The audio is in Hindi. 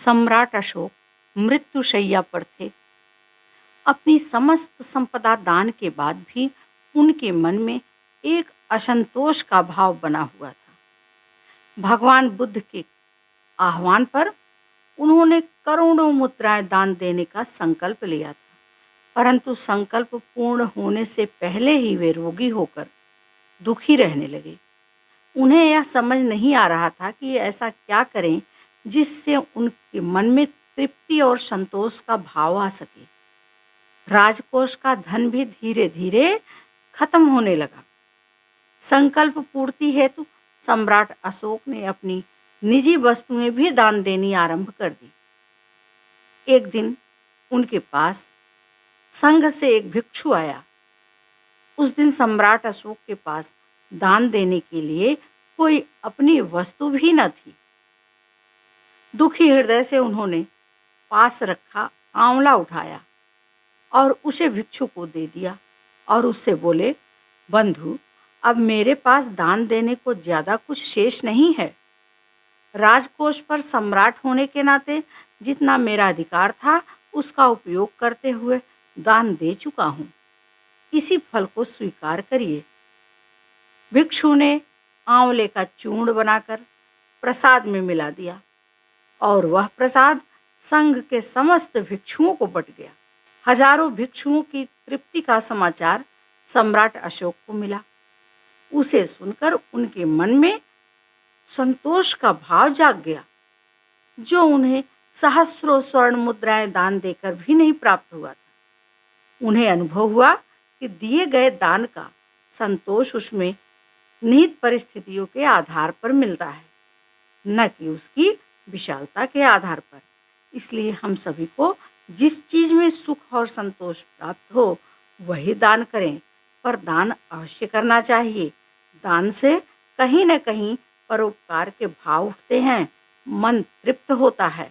सम्राट अशोक मृत्युशैया पर थे। अपनी समस्त संपदा दान के बाद भी उनके मन में एक असंतोष का भाव बना हुआ था। भगवान बुद्ध के आह्वान पर उन्होंने करोड़ों मुद्राएं दान देने का संकल्प लिया था, परंतु संकल्प पूर्ण होने से पहले ही वे रोगी होकर दुखी रहने लगे। उन्हें यह समझ नहीं आ रहा था कि ऐसा क्या करें जिससे उनके मन में तृप्ति और संतोष का भाव आ सके। राजकोष का धन भी धीरे धीरे खत्म होने लगा। संकल्प पूर्ति हेतु सम्राट अशोक ने अपनी निजी वस्तुएं भी दान देनी आरंभ कर दी। एक दिन उनके पास संघ से एक भिक्षु आया। उस दिन सम्राट अशोक के पास दान देने के लिए कोई अपनी वस्तु भी न थी। दुखी हृदय से उन्होंने पास रखा आंवला उठाया और उसे भिक्षु को दे दिया और उससे बोले, बंधु, अब मेरे पास दान देने को ज्यादा कुछ शेष नहीं है। राजकोष पर सम्राट होने के नाते जितना मेरा अधिकार था उसका उपयोग करते हुए दान दे चुका हूँ। इसी फल को स्वीकार करिए। भिक्षु ने आंवले का चूर्ण बनाकर प्रसाद में मिला दिया और वह प्रसाद संघ के समस्त भिक्षुओं को बंट गया। हजारों भिक्षुओं की तृप्ति का समाचार सम्राट अशोक को मिला। उसे सुनकर उनके मन में संतोष का भाव जाग गया, जो उन्हें सहस्रों स्वर्ण मुद्राएं दान देकर भी नहीं प्राप्त हुआ था। उन्हें अनुभव हुआ कि दिए गए दान का संतोष उसमें निहित परिस्थितियों के आधार पर मिलता है, न कि उसकी विशालता के आधार पर। इसलिए हम सभी को जिस चीज में सुख और संतोष प्राप्त हो वही दान करें, पर दान अवश्य करना चाहिए। दान से कहीं न कहीं परोपकार के भाव उठते हैं, मन तृप्त होता है।